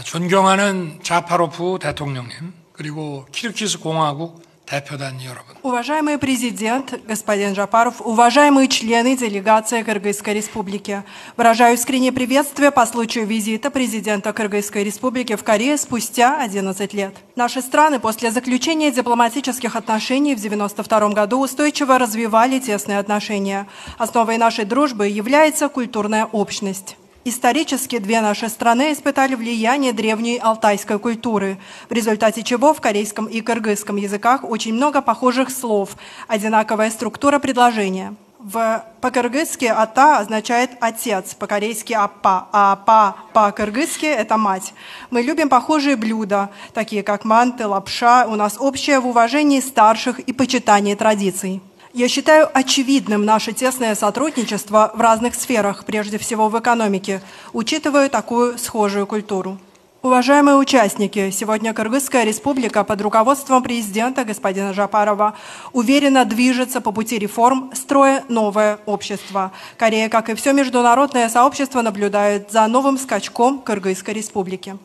존경하는 자파로프 대통령님, 그리고 키르기스 공화국 대표단 여러분. Уважаемый президент, господин Джапаров, уважаемые члены делегации Кыргызской Республики, выражаю искреннее приветствие по случаю визита президента Кыргызской Республики в Корее спустя 11 лет. Наши страны после заключения дипломатических отношений в 1992 году устойчиво развивали тесные отношения. Основой нашей дружбы является культурная общность. Исторически две наши страны испытали влияние древней алтайской культуры, в результате чего в корейском и кыргызском языках очень много похожих слов, одинаковая структура предложения. По-кыргызски «ата» означает «отец», по-корейски «аппа», а «апа» по-кыргызски – это «мать». Мы любим похожие блюда, такие как манты, лапша, у нас общее в уважении старших и почитании традиций. Я считаю очевидным наше тесное сотрудничество в разных сферах, прежде всего в экономике, учитывая такую схожую культуру. Уважаемые участники, сегодня Кыргызская республика под руководством президента господина Джапарова уверенно движется по пути реформ, строя новое общество. Корея, как и все международное сообщество, наблюдает за новым скачком Кыргызской республики.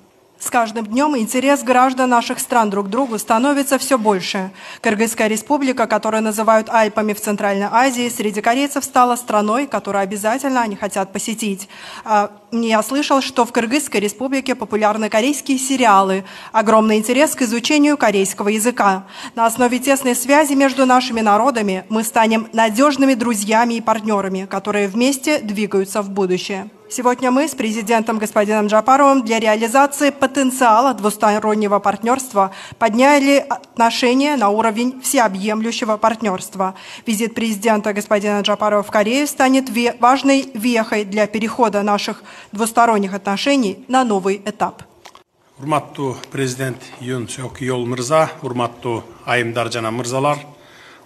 С каждым днем интерес граждан наших стран друг к другу становится все больше. Кыргызская республика, которую называют Альпами в Центральной Азии, среди корейцев стала страной, которую обязательно они хотят посетить. Я слышал, что в Кыргызской республике популярны корейские сериалы, огромный интерес к изучению корейского языка. На основе тесной связи между нашими народами мы станем надежными друзьями и партнерами, которые вместе двигаются в будущее. Сегодня мы с президентом господином Джапаровым для реализации потенциала двустороннего партнерства подняли отношения на уровень всеобъемлющего партнерства. Визит президента господина Джапарова в Корею станет важной вехой для перехода наших двусторонних отношений на новый этап. Урматтуу президент Юн Сок Йол мырза, урматтуу айымдар жана мырзалар,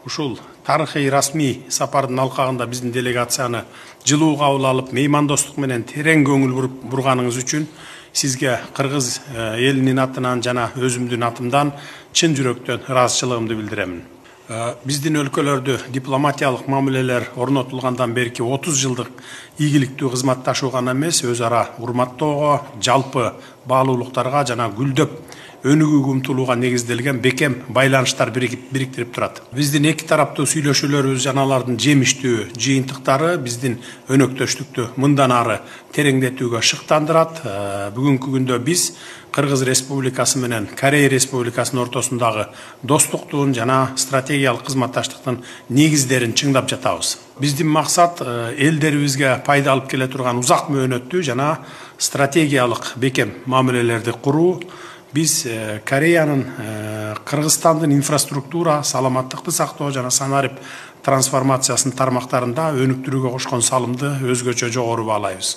ушул тарыхый расмий сапардын алкагында биздин делегацияны жылуу кабыл алып, меймандостук менен терең көңүл бурганыңыз үчүн сизге кыргыз элинин атынан жана өзүмдүн атымдан чын жүрөктөн ыраазычылыгымды билдиремин. Биздин өлкөлөрдө дипломатиялык мамилелер орнотулгандан берки 30 жылдык ийгиликтүү кызматташуу гана эмес, өз ара урматтоого, жалпы баалуулуктарга жана гүлдөп өнүгүүгө умтулууга негизделген бекем байланыштар бириктирип турат. Биздин эки тараптуу сүйлөшүүлөрүбүз жана алардын жемиштүү жыйынтыктары биздин өнөктөштүктү мындан ары тереңдетүүгө шыктандырат. Бүгүнкү күндө биз Кыргыз Республикасы менен Корея Республикасынын ортосундагы достуктун жана стратегиялык кызматташтыктын негиздерин чыңдап жатабыз. Биздин максат элдерибизге пайда алып келе турган узак мөөнөттүү жана стратегиялык бекем мамилелерди куруу. Biz Koreyanın, Kırgızstandın infrastruktura, salamаттыкты сактоо жана санарип трансформациясынын тармактарында өнүктүрүүгө кошкон салымды өзгөчө жогору баалайбыз.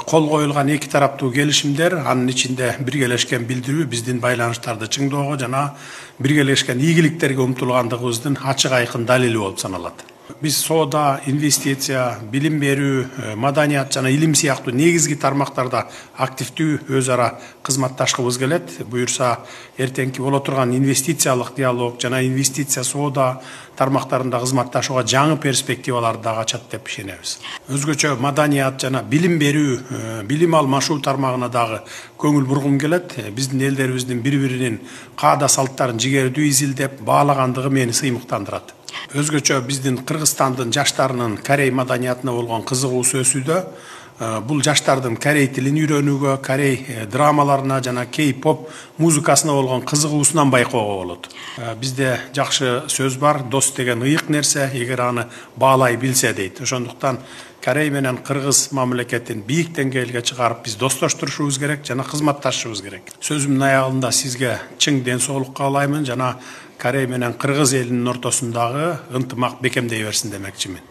Кол коюлган эки тараптуу келишимдер, анын ичинде биргелешкен билдирүү биздин байланыштарды чыңдоого жана биргелешкен ийгиликтерге умтулгандыгыбыздын ачык айкын далили болуп саналат. Biz соода, инвестиция, билим берүү, маданият жана илим сыяктуу негизги тармактарда активдүү өз ара кызматташкыбыз келет. Буюрса, эртеңки боло турган инвестициялык диалог жана инвестиция соода тармактарында кызматташууга жаңы перспективалар дагы ачат деп ишенебиз. Өзгөчө маданият жана билим берүү, билим алмашуу тармагына дагы көңүл бургум келет. Биздин элдерибиздин бири-биринин каада салттарын жигердүү изилдеп баалагандыгы мени сыймыктандырат. Өзгөчө биздин Кыргызстандын жаштарынын корей маданиятына болгон кызыгуусу өсүүдө. Бул жаштардын корей тилин үйрөнүүгө, корей драмаларына жана кей-поп музыкасына болгон кызыгуусунан байкоого болот. Бизде жакшы сөз бар, дос деген ыйык нерсе, эгер аны баалай билсе дейт. Ошондуктан Корей менен Кыргыз мамлекетин бийик деңгээлге чыгарып биз достоштурушубуз керек жана кызматташышыбыз керек. Сөзүмдүн аягында сизге чың ден соолук каалаймын жана Корей менен Кыргыз элинин ортосундагы ынтымак бекемдей берсин демекчимин.